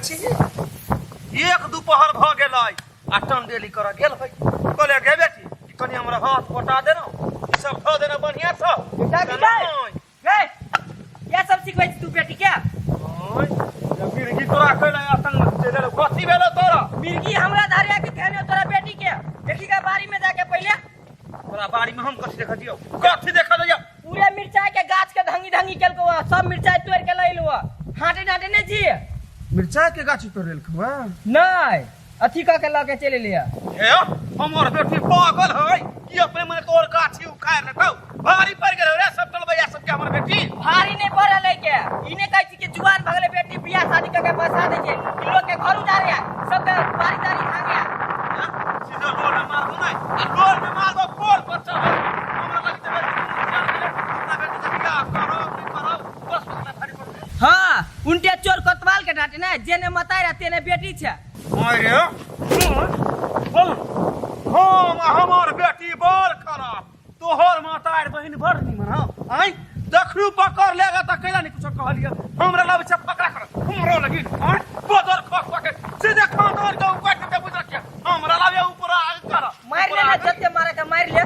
छी एक दोपहर भ गेलै आ टंडेली कर गेल है कहले गे बेटी कनी हमरा हाथ पटा दे ना ई सब ध देना बढ़िया छ गे ये सब सिखबै तू बेटी के ओय मिर्गी तोरा कहले आतंक चले कथी भेलो तोरा मिर्गी हमरा धारिया के कहने तोरा बेटी के देखी के बाड़ी में जाके पहले तोरा बाड़ी में हम कथी देख दियो कथी देख दियो पूरे मिर्चाई के गाछ के ढंगी ढंगी केलको सब मिर्चाई तोड़ के लइलो हाटे डाटे ने जी मिर्चाई के गाछ तोड़ लेलखवा नहीं अथी का के लगे चले लिया हे हमर बेटी पागल है कि अपने मन तोर गाछी उखाड़ लेतौ भारी पड़ गेल रे सब टलबैया सब के हमर बेटी भारी नहीं पड़ल है के इने कहै छी के जुआन भगले बेटी बियाह शादी करके बसा दे छै इ लोग के घर उजारे सब के बारी दारी भागे सीधा रोड में मार दो नहीं आ रोड में मार दो पोल पर चढ़ हमरा लगी चल अपना बेटी के बियाह करो की करो बस अपना भारी पड़ हां उनटे चोर कोतवाल के डाटे ना जेने मतायरा तेने बेटी छै अरे बोल हम हमर बेटी बड़ खराब तोहर मातार बहिन बड़ निमन हो आई दखरू पकड़ लेगा त कैला नहीं कुछ कहलिए हमरा लब से पकड़ा कर हमरो लगी आई बदर खस पके सीधे खानदान के ऊपर के बुझ रखिया हमरा लबे ऊपर आ कर मार ले ना जत्ते मारे के मार ले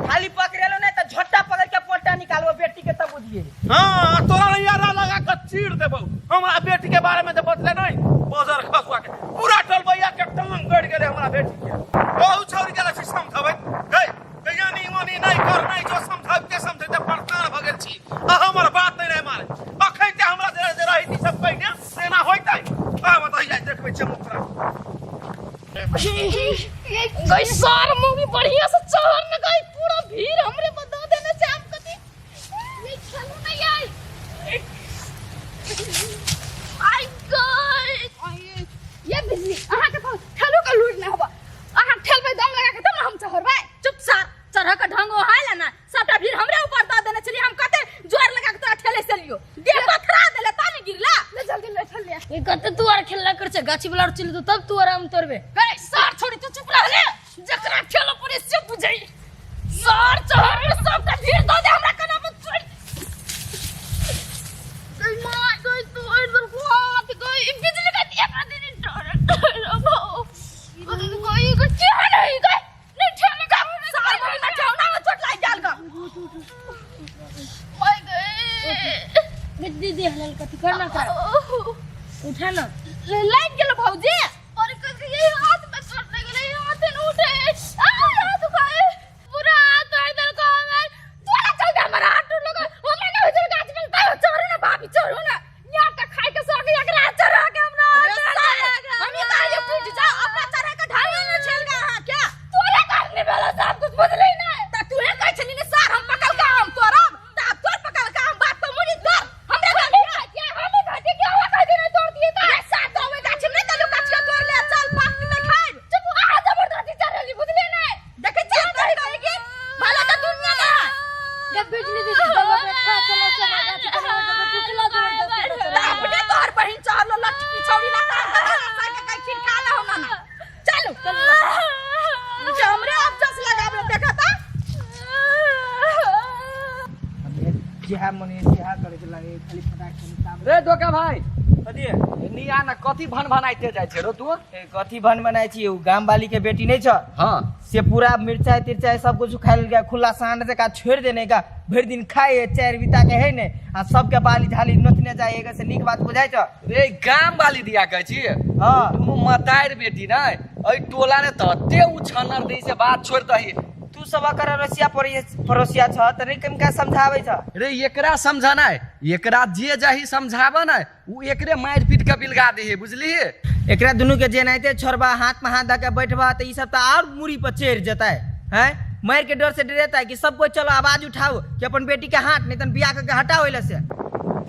खाली पकड़ेलो नहीं त झट्टा पकड़ के पोटा निकालबो बेटी के तब बुझिए हां तोरा यारा लगा के चीर देबो हमरा बेटी के बारे में तो बतले नहीं बदर खस पके पूरा टलबैया के टांग गड़ गेले हमरा बेटी के बहुत छोड़ गेल छी समझबै गई यानी मनी नहीं कर नहीं जो समझाते समझते परेशान भ गेल छी आ हमर बात नहीं मारे अखन ते हमरा दे रही थी सब पहिने सेना होइतै आ बताइ जाय देखबै चमकरा गई सार मूवी बढ़िया से चहर में गई पूरा भीड़ हमरे बता देने से हम कथी नहीं चलो नहीं आई आई गई ये बिजली अहा के ठेलो का लूट ना होबा अहा ठेल पे दम लगा के तब हम चहरबै चुपचाप चढ़ के ढंगो हाल ना सबटा भीड़ हमरे ऊपर द देने चली हम कते जोर लगा के तोरा ठेले से लियो दे पथरा देले ताने गिरला ले जल्दी ले ठेल ले ए कते तू आर खेलला कर छे गाछी वाला चली तो तब तू आराम तोरबे गई सार छोड़ी तू चुप रह ले जकरा ठेलो पर से बुझाई सार चहर में सबटा भीड़ द दे हमरा कना मत छोड़ गई मां गई तू इधर को हाथ गई बिजली का दिया का दिन डर गई गई नहीं गई नहीं ठेले का सार में ना जाओ ना चोट लाई जाल का ओए गई दीदी हलल कथी करना कर उठा ना लाइट गेलो भौजी और कथी ये हाथ में चोट लग गेलै हाथ न उठे आ हाथ खाए पूरा हाथ दर्द का मैं तोरा चल जा हमरा हाथ लगा हमरा ना होय गाछ में चोरू ना भाभी चोरू ना या का खाए के सो के एकरा चोरा के हमरा हम ये काहे टूट जा अपना तरह का ढाई न छेल गा क्या तोरा करने वाला सब कुछ बदले ना त तू है कहै छनी ने सार हम पकड़ के हम तोरा त तोर पकड़ के हम बात तो मुड़ी तोर हमरा गाड़ी क्या हमें घाटी क्या हुआ कह देने तोड़ दिए त साथ तो में गाछ में तलु काचिया तोड़ ले चल पाक में खाए चुप आ जबरदस्ती चढ़ली बुझले ना देखे चल कहे कि भला त दुनिया ना जब बिजली दी दवा बैठा चलो चलो गाछी पर टुकला जोड़ दे अपने तोर बहिन चहलो लटकी छौड़ी ना तार के कहीं खिरखा ला होना ना चलो मुझे हमरे अब जस लगावे देखा ता जेहा मने जेहा करे के लागे खाली फटाक से काम रे दोका भाई कथी नी आ ना कथी भन भनाइते जाय छे रो तू कथी बन बनाई छी उ गाम वाली के बेटी नहीं छ हां से पूरा मिर्चाई तिरचाई सब कुछ खाइल गया खुला सांड से का छोड़ देने का भर दिन खाए चार बिता के है ने आ सब के बाली झाली नोचने जाएगा से निक बात बुझाई छ रे गाम वाली दिया कहै छी हां तू मतार बेटी नै ओइ टोला ने तते उ छनर दे से बात छोड़ दही तू सब कर रसिया परोसिया छ त नहीं कम का समझावे छ रे एकरा समझना है एकरा जे जही समझाबे ना उ एकरे मार पीट के बिलगा दे है बुझली एकरा दुनु के जेनाइते छोड़बा हाथ में हाथ धके बैठबा त ई सब त और मुड़ी पर चढ़ जता है मार के डर से डरेता है कि सब कोई चलो आवाज उठाओ कि अपन बेटी के हाथ नहीं तन बियाह करके हटाओ इला से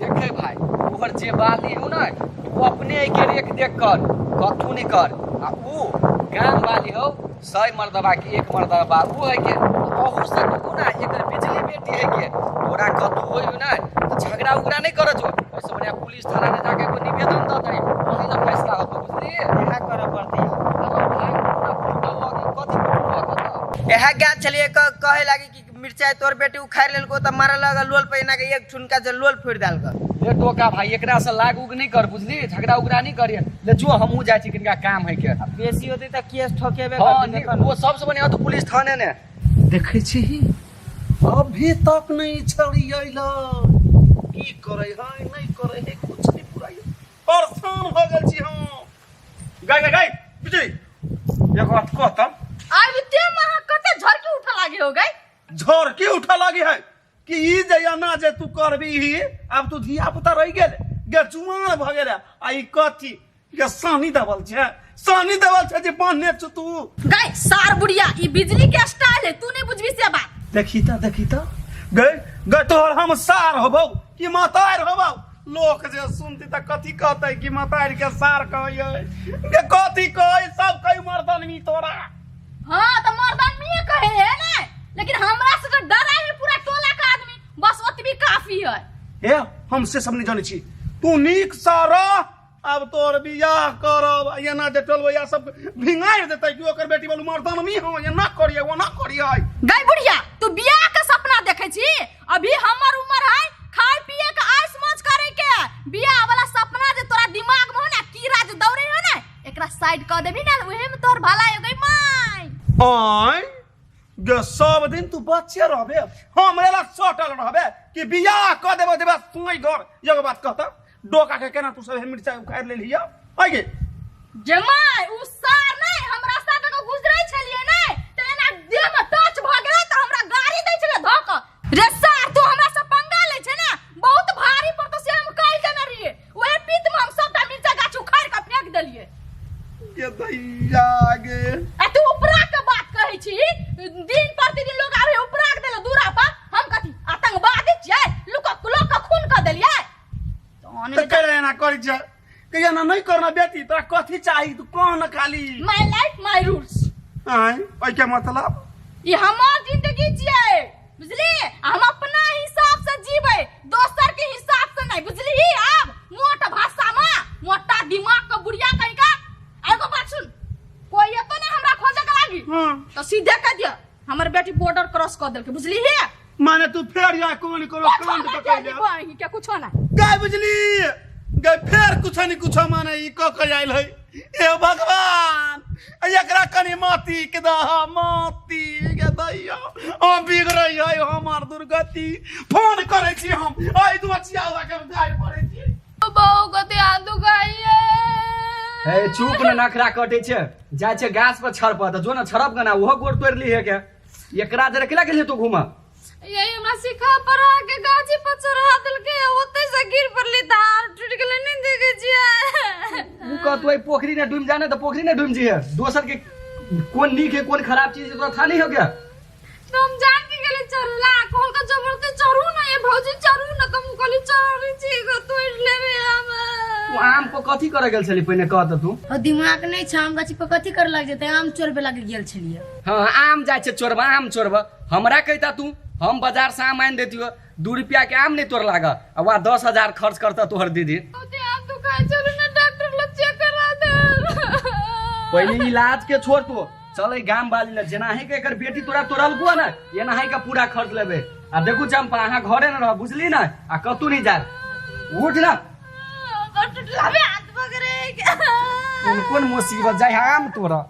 देखे भाई ओहर जे बाली हो ना तू अपने के रेख देख कर कथू नहीं कर आ उ गाम वाली हो 100 मर्दबा की एक मर्दबा उ है के ओहू से तू ना एकर बिजली बेटी है के तोरा कथू होई ना तो झगड़ा उगड़ा नहीं कर जो ऐसे बढ़िया पुलिस थाना में जाके को निवेदन द दई वही ना फैसला होतो बुझली यहा करे पड़ती कथी यहा क्या चलिए कहे लागी कि मिर्चाई तोर बेटी उखाड़ लेल को त मारे लगा लोल पे ना के एक ठुनका से लोल फोड़ डाल कर ले टोका भाई एकरा से लाग उग नहीं कर बुझली झगड़ा उगड़ा नहीं करिए ले जो हमहू जाय छी किनका काम है के बेसी होते त केस ठोकेबे हाँ करती देखो वो सबसे बढ़िया तो पुलिस थाने ने देखै छी अभी तक नहीं छड़ी आइला की करे है नहीं करे है कुछ नहीं पूरा परेशान हो गेल छी हम गाय बिजली एक बात कहता आज ते महा कते झरकी उठा लागे हो गई झर के उठा लगी है कि ई जया ना जे तू करबी ही अब तू धिया पुता रह गेल गे जुआन भ गेल आ ई कथी के सानी दबल छै जे बांधने छ तू गई सार बुढ़िया ई बिजली के स्टाइल है तू नहीं बुझबी से बात देखी त गए तोहर हम सार होबौ कि मातार होबौ लोक जे सुनती त कथी कहतै कि मातार के सार कहै गे कथी कहै सब कई मर्दन मी तोरा हां त मर्दन मी कहे है ना लेकिन हमरा से तो डर है पूरा टोला का आदमी बस ओतबी काफी है ए हमसे सब नहीं जाने छी तू नीक सारा अब तोर बियाह करब एना जे टोलबैया सब भिंगाइ देतै कि ओकर बेटी बोलू मर्दन मी हो एना करिए ओना करिए गई बुढ़िया तू बियाह के सपना देखे छी अभी हमर उम्र है खाए पिए के आइस मौज करे के बियाह वाला सपना जे तोरा दिमाग में हो ना कीड़ा जे दौड़े हो ना एकरा साइड कर देबी ना ओहे में तोर भलाई हो गई माय आय गे सब दिन तू बच्चे रहबे हमरे ला सटल रहबे कि बियाह क देबो देबा सुई घर एगो बात कहता डोका के केना तू सब मिर्चाई उखाड़ ले लिया आगे जमाई उ सार नहीं हम रास्ता पे को गुजरै छलिए नहीं त एना देह में टच भ गेलै त हमरा गाड़ी दै छले धक रे सार तू हमरा से पंगा ले छै ना बहुत भारी पर तो से हम काल के न रहिए ओए पीत में हम सबटा मिर्चा गाछ उखाड़ के फेंक देलिए ये दैया गे आ तू उपरा के बात कहै छी दिन प्रतिदिन लोग आवे उपरा के देले दूरा पर हम कथी आतंकवादी छियै लोक का खून क देलिए तो करे ना करै छै कहिया ना नहीं करना बेटी तोरा कथी चाही तू कौन खाली माय लाइफ माय रूल्स आय ओइ के मतलब ये हमार जिंदगी छियै बुझली हम अपना हिसाब से जीबै दोसर के हिसाब से नहीं बुझली अब मोट भाषा में मोटा दिमाग का बुढ़िया कहि का एगो बात सुन कोई तो नहीं हमरा खोजे के लागी हां तो सीधे कह दिया हमर बेटी बॉर्डर क्रॉस कर देलके बुझली है माने तू फेर या कोन करो कांड पकड़ ले क्या कुछ ना गाय बुझली गाय फेर कुछ माने ई क के आइल है ए भगवान एकरा कनी माटी के दह माटी के दैया हम बिगड़ै है हमर दुर्गति फोन करै छी हम आइ दु छिया के गाय पड़ै छी बहु कते आदू गाइए ए चुप न नखरा कटे छे जाय छे गाछ पर छड़प त जो न छड़प गना ओहो गोड़ तोड़ ली है के एकरा जरे केला गेले तू घुमा यही हमरा सिखा पड़ा के गाछी पर चढ़ा दिल के ओते से गिर पड़ली तार टूट गेले नहीं देखे छियै उ क तोय पोखरी ने डूम जाने त पोखरी ने डूम जी है दोसर के कोन नीक है कोन खराब चीज है तो था नहीं हो गया तो हम जान के गेले चढ़ला कहल का जबरदस्ती चढ़ू ना ये भौजी चढ़ू ना तुम कहली चढ़ी छी गो तोड़ लेबे हम तू आम को कथी करे गेल छली पहिने कह त तू दिमाग नहीं छ हम गाछी पर कथी कर लग जेते आम चोरबे लागे गेल छलिए हां आम जाय छे चोरबा आम चोरबा हमरा कहता तू हम बाजार से आम आन देती हो 2 रुपया के आम नहीं तोर लागा अब 10,000 खर्च करता तोहर दीदी ओते आम तो खाए चलो ना डॉक्टर लोग चेक करा दे पहले इलाज के छोड़ तू चल गाम वाली ल जेना है के एकर बेटी तोरा तोरल को ना एना है का पूरा खर्च लेबे आ देखू चंपा अहाँ घरे न रह बुझली ना आ कतू नहीं जा उठ ना डॉक्टर लावे हाथ पकड़े कौन मुसीबत जाय आम तोरा